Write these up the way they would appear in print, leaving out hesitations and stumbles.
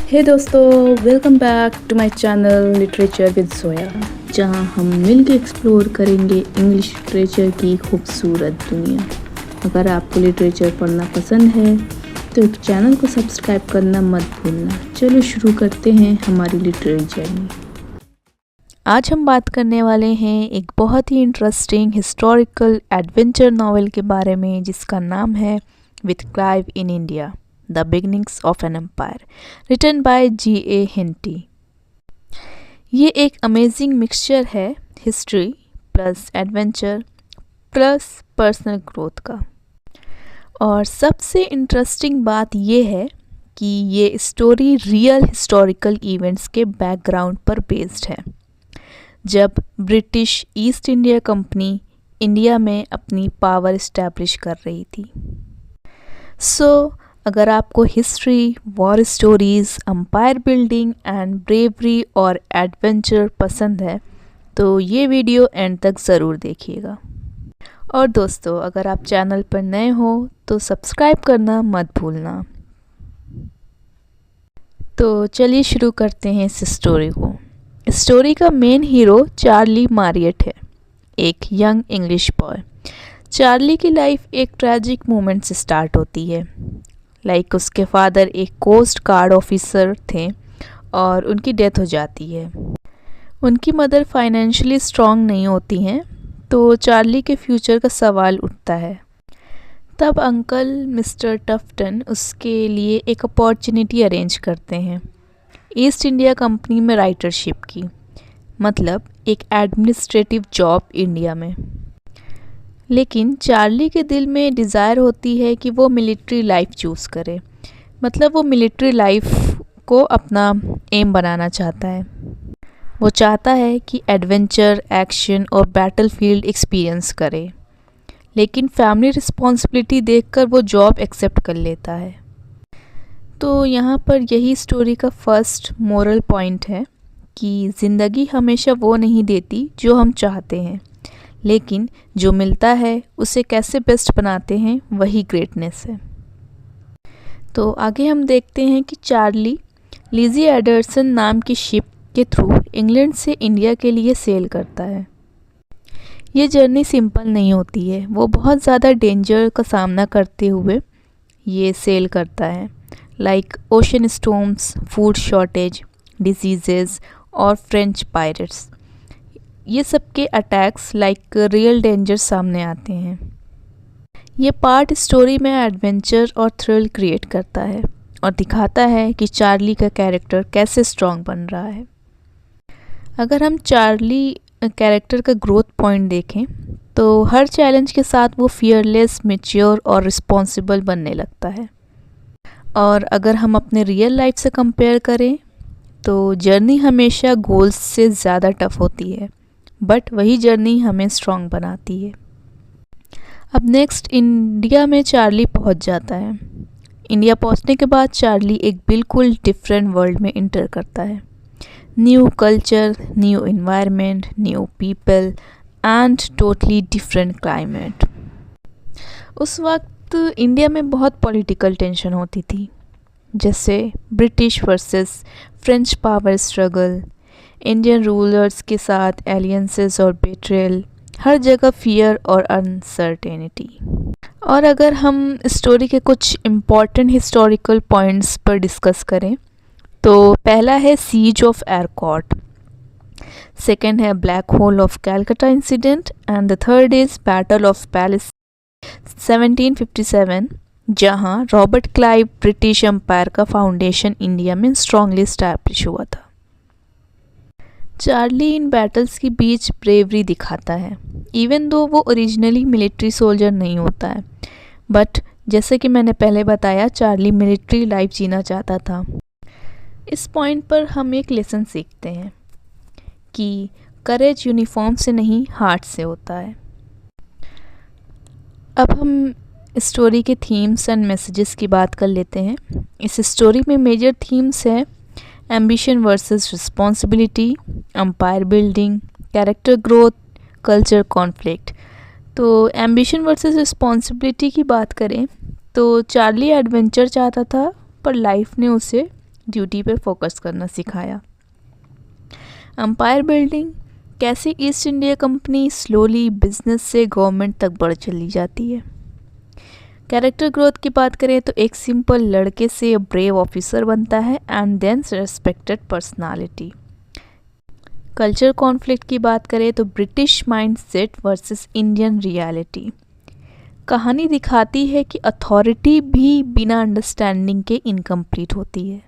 हे दोस्तों, welcome back to my channel literature with Zoya, जहां हम मिलकर एक्सप्लोर करेंगे इंग्लिश लिटरेचर की खूबसूरत दुनिया। अगर आपको लिटरेचर पढ़ना पसंद है तो इस चैनल को सब्सक्राइब करना मत भूलना। चलो शुरू करते हैं हमारी लिटरेरी जर्नी। आज हम बात करने वाले हैं एक बहुत ही इंटरेस्टिंग हिस्टोरिकल एडवेंचर नॉवेल के बारे में, जिसका नाम है with Clive in India, the beginnings of an empire, written by G.A. Henty. ये एक अमेजिंग मिक्सचर है history plus adventure plus personal growth का। और सबसे इंटरेस्टिंग बात ये है कि ये स्टोरी रियल हिस्टोरिकल इवेंट्स के बैकग्राउंड पर बेस्ड है, जब British East India company India में अपनी पावर इस्टेब्लिश कर रही थी। अगर आपको history, war stories, empire building and bravery और एडवेंचर पसंद है तो ये वीडियो एंड तक ज़रूर देखिएगा। और दोस्तों, अगर आप चैनल पर नए हो तो सब्सक्राइब करना मत भूलना। तो चलिए शुरू करते हैं इस स्टोरी को। स्टोरी का मेन हीरो चार्ली मारियट है, एक यंग इंग्लिश बॉय। चार्ली की लाइफ एक ट्रैजिक मोमेंट से स्टार्ट होती है। उसके फादर एक कोस्ट गार्ड ऑफिसर थे और उनकी डेथ हो जाती है। उनकी मदर फाइनेंशियली स्ट्रांग नहीं होती हैं, तो चार्ली के फ्यूचर का सवाल उठता है। तब अंकल मिस्टर टफ्टन उसके लिए एक अपॉर्चुनिटी अरेंज करते हैं ईस्ट इंडिया कंपनी में राइटरशिप की, मतलब एक एडमिनिस्ट्रेटिव जॉब इंडिया में। लेकिन चार्ली के दिल में डिज़ायर होती है कि वो मिलिट्री लाइफ चूज़ करे, मतलब वो मिलिट्री लाइफ को अपना एम बनाना चाहता है। वो चाहता है कि एडवेंचर, एक्शन और बैटलफील्ड एक्सपीरियंस करे, लेकिन फैमिली रिस्पॉन्सिबिलिटी देखकर वो जॉब एक्सेप्ट कर लेता है। तो यहाँ पर यही स्टोरी का फर्स्ट मोरल पॉइंट है कि ज़िंदगी हमेशा वो नहीं देती जो हम चाहते हैं, लेकिन जो मिलता है उसे कैसे बेस्ट बनाते हैं, वही ग्रेटनेस है। तो आगे हम देखते हैं कि चार्ली लिजी एडरसन नाम की शिप के थ्रू इंग्लैंड से इंडिया के लिए सेल करता है। ये जर्नी सिंपल नहीं होती है, वो बहुत ज़्यादा डेंजर का सामना करते हुए ये सेल करता है, ocean storms, food shortage, diseases और फ्रेंच पायरेट्स। ये सब के अटैक्स रियल डेंजर सामने आते हैं। ये पार्ट स्टोरी में एडवेंचर और थ्रिल क्रिएट करता है और दिखाता है कि चार्ली का कैरेक्टर कैसे स्ट्रांग बन रहा है। अगर हम चार्ली कैरेक्टर का ग्रोथ पॉइंट देखें तो हर चैलेंज के साथ वो फियरलेस, मैच्योर और रिस्पॉन्सिबल बनने लगता है। और अगर हम अपने रियल लाइफ से कंपेयर करें तो जर्नी हमेशा गोल्स से ज़्यादा टफ होती है, बट वही जर्नी हमें स्ट्रांग बनाती है। अब नेक्स्ट इंडिया में चार्ली पहुंच जाता है। इंडिया पहुंचने के बाद चार्ली एक बिल्कुल डिफरेंट वर्ल्ड में इंटर करता है। New culture, new environment, new people and totally different climate. उस वक्त इंडिया में बहुत पॉलिटिकल टेंशन होती थी, जैसे British versus French power struggle, Indian rulers के साथ एलियंसेस और बेट्रेयल, हर जगह फियर और अनसर्टेनिटी। और अगर हम स्टोरी के कुछ इम्पॉर्टेंट हिस्टोरिकल पॉइंट्स पर डिस्कस करें तो पहला है सीज ऑफ एयरकॉट, सेकंड है black hole of Calcutta incident and the third is battle of palace 1757, जहां रॉबर्ट क्लाइव ब्रिटिश एम्पायर का फाउंडेशन इंडिया में स्ट्रांगली एस्टैब्लिश हुआ था। चार्ली इन बैटल्स के बीच ब्रेवरी दिखाता है, इवन दो वो ओरिजिनली मिलिट्री सोल्जर नहीं होता है, बट जैसे कि मैंने पहले बताया, चार्ली मिलिट्री लाइफ जीना चाहता था। इस पॉइंट पर हम एक लेसन सीखते हैं कि करेज यूनिफॉर्म से नहीं, हार्ट से होता है। अब हम स्टोरी के थीम्स एंड मैसेजेस की बात कर लेते हैं। इस स्टोरी में मेजर थीम्स है ambition versus responsibility, empire building, character growth, culture conflict. तो एम्बिशन वर्सेस रिस्पॉन्सिबिलिटी की बात करें तो चार्ली एडवेंचर चाहता था, पर लाइफ ने उसे ड्यूटी पर फोकस करना सिखाया। एम्पायर बिल्डिंग, कैसे east India company slowly business से गवर्नमेंट तक बढ़ चली जाती है। कैरेक्टर ग्रोथ की बात करें तो एक सिंपल लड़के से ब्रेव ऑफिसर बनता है and then respected personality. Culture conflict की बात करें तो British mindset versus Indian reality. कहानी दिखाती है कि अथॉरिटी भी बिना अंडरस्टैंडिंग के इनकम्प्लीट होती है।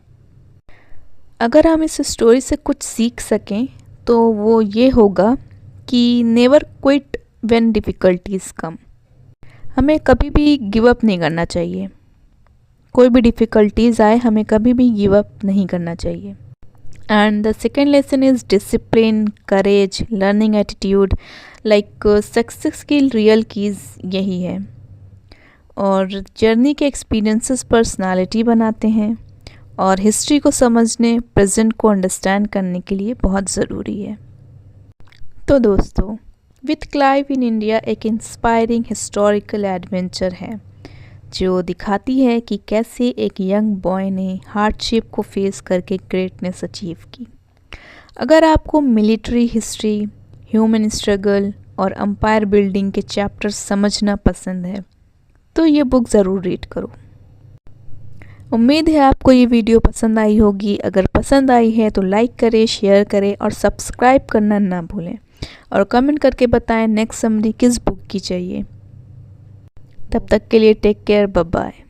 अगर हम इस स्टोरी से कुछ सीख सकें तो वो ये होगा कि नेवर क्विट व्हेन डिफ़िकल्टीज कम। हमें कभी भी गिव अप नहीं करना चाहिए। कोई भी डिफ़िकल्टीज आए हमें कभी भी गिव अप नहीं करना चाहिए। And the second lesson is discipline, courage, learning attitude. Like success की रियल कीज़ यही है। और जर्नी के एक्सपीरियंसेस पर्सनालिटी बनाते हैं और हिस्ट्री को समझने, प्रेजेंट को अंडरस्टैंड करने के लिए बहुत ज़रूरी है। तो दोस्तों, विथ क्लाइव इन इंडिया एक इंस्पायरिंग हिस्टोरिकल एडवेंचर है जो दिखाती है कि कैसे एक यंग बॉय ने हार्डशिप को फेस करके ग्रेटनेस अचीव की। अगर आपको मिलिट्री हिस्ट्री, ह्यूमन स्ट्रगल और एम्पायर बिल्डिंग के चैप्टर्स समझना पसंद है तो ये बुक ज़रूर रीड करो। उम्मीद है आपको ये वीडियो पसंद आई होगी। अगर पसंद आई है तो लाइक करें, शेयर करें और सब्सक्राइब करना ना भूलें और कमेंट करके बताएं नेक्स्ट समरी किस बुक की चाहिए। तब तक के लिए टेक केयर, बाय बाय।